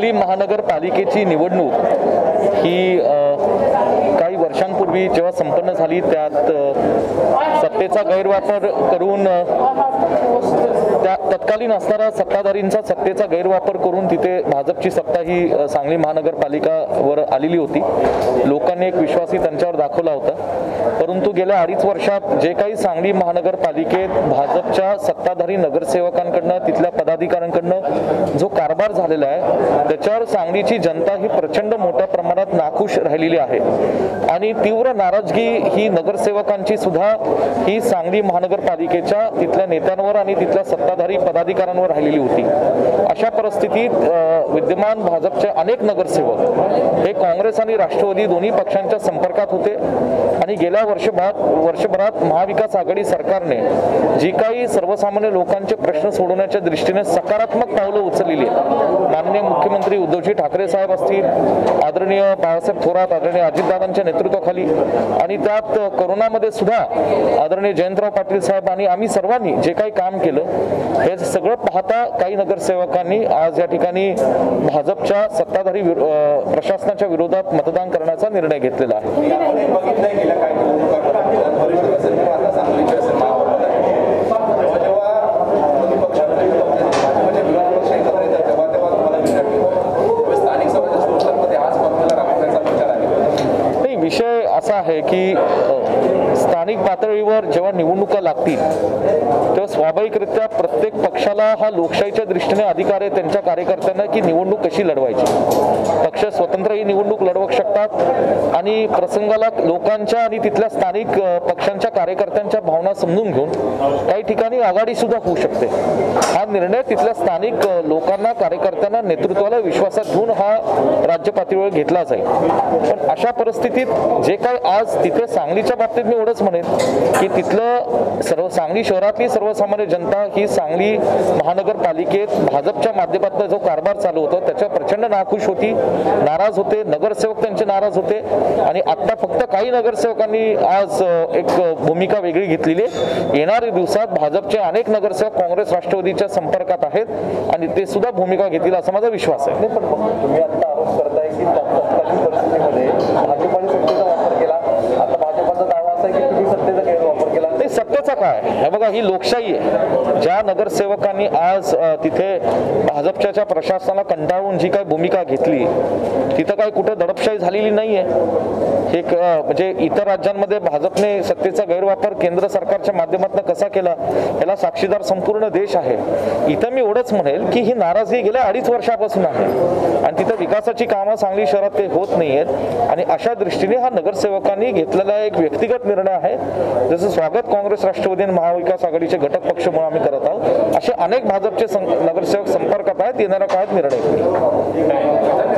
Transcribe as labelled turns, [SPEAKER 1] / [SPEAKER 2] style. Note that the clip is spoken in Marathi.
[SPEAKER 1] सांगली महानगरपालिकेची निवडणूक ही काही वर्षांपूर्वी जेव्हा संपन्न झाली त्यात सत्तेचा गैरवापर करून त्या तत्कालीन असणाऱ्या सत्ताधारींचा सत्तेचा गैरवापर करून तिथे भाजपची सत्ता ही सांगली महानगरपालिकावर आलेली होती। लोकांनी एक विश्वासही त्यांच्यावर दाखवला होता, परंतु गेल्या 2.5 वर्षात जे काही सांगली महानगरपालिकेत भाजपच्या सत्ताधारी नगरसेवकांकडनं तिथल्या पदाधिकाऱ्यांकडनं जो कारभार झालेला आहे त्याच्यावर सांगलीची जनता ही प्रचंड मोठ्या प्रमाणात नाखुश राहिलेली आहे आणि तीव्र नाराजगी ही नगरसेवकांची सुद्धा ही सांगली महानगरपालिकेच्या तिथल्या नेत्यांवर आणि तिथल्या सत्ताधारी पदाधिकाऱ्यांवर राहिलेली होती। अशा परिस्थितीत विद्यमान भाजपचे अनेक नगरसेवक हे काँग्रेस आणि राष्ट्रवादी दोन्ही पक्षांच्या संपर्कात होते आणि गेल्या वर्षभरात महाविकास आघाडी सरकारने जी काही सर्वसामान्य लोकांचे प्रश्न सोडवण्याच्या दृष्टीने सकारात्मक पावलं उचललेली आहेत। माननीय मुख्यमंत्री उद्धवजी ठाकरे साहेब असतील, आदरणीय बाळासाहेब थोरात, आदरणीय अजितदादांच्या नेतृत्वाखाली आणि त्यात कोरोनामध्ये सुद्धा आदरणीय जयंतराव पाटील साहेब आणि आम्ही सर्वांनी जे काही काम केलं हे सगळं पाहता काही नगरसेवकांनी आज या ठिकाणी भाजपच्या सत्ताधारी प्रशासनाच्या विरोधात मतदान करण्याचा निर्णय घेतलेला आहे। विषय असा आहे की स्थानिक पातळीवर जेव्हा निवडणुका लागतील तेव्हा स्वाभाविकरित्या प्रत्येक पक्षाला हा लोकशाहीच्या दृष्टीने अधिकार आहे त्यांच्या कार्यकर्त्यांना की निवडणूक कशी लढवायची। पक्ष स्वतंत्र ही निवडणूक लढवू शकतात आणि प्रसंगाला लोकांच्या आणि तिथल्या स्थानिक पक्षांच्या कार्यकर्त्यांच्या भावना समजून घेऊन काही ठिकाणी आघाडी सुद्धा होऊ शकते। हा निर्णय तिथल्या स्थानिक लोकांना, कार्यकर्त्यांना, नेतृत्वाला विश्वासात घेऊन हा राज्य पातळीवर घेतला जाईल। पण अशा परिस्थितीत जे काय आज तिथे सांगलीच्या बाबतीत मी एवढंच म्हणेन की तिथलं सांगली शहरातली सर्वसामान्य जनता ही सांगली महानगरपालिकेत भाजपच्या माध्यमातून जो कारभार चालू होता त्याच्या प्रचंड नाखुश होती, नाराज होते, नगरसेवक त्यांचे नाराज होते आणि आता फक्त काही नगरसेवकांनी आज एक भूमिका वेगळी घेतलेली आहे। येणाऱ्या दिवसात भाजपचे अनेक नगरसेवक काँग्रेस राष्ट्रवादीच्या संपर्कात आहेत आणि ते सुद्धा भूमिका घेतील असा माझा विश्वास आहे।
[SPEAKER 2] पण तुम्ही आता आरोप करताय की तत्कालीन परिस्थितीमध्ये भाजपने सत्तेचा वापर केला, आता भाजपचा दावा असा आहे की तुम्ही सत्तेचा गैरवापर केला।
[SPEAKER 1] ते सत्तेचा काय हे बघा, ही लोकशाही आहे। ज्या नगरसेवकांनी आज तिथे भाजपच्या प्रशासनाला कंटाळून जी काही भूमिका घेतली तिथं काय कुठे दडपशाही झालेली नाहीये। हे म्हणजे इतर राज्यांमध्ये भाजपने सत्तेचा गैरवापर केंद्र सरकारच्या माध्यमातून कसा केला याला साक्षीदार संपूर्ण देश आहे। इथं मी एवढंच म्हणेल की ही नाराजगी गेल्या 2.5 वर्षापासून आहे आणि तिथं विकासाची कामं सांगली शहरात काही होत नाहीयेत आणि अशा दृष्टीने हा नगरसेवकांनी घेतलेला एक व्यक्तिगत निर्णय आहे, जसं स्वागत काँग्रेस राष्ट्रवादी आणि महाविकास आघाडीचे घटक पक्ष म्हणून आम्ही करत आहोत। असे अनेक भाजपचे नगरसेवक संपर्कात आहेत, येणाऱ्या काळात निर्णय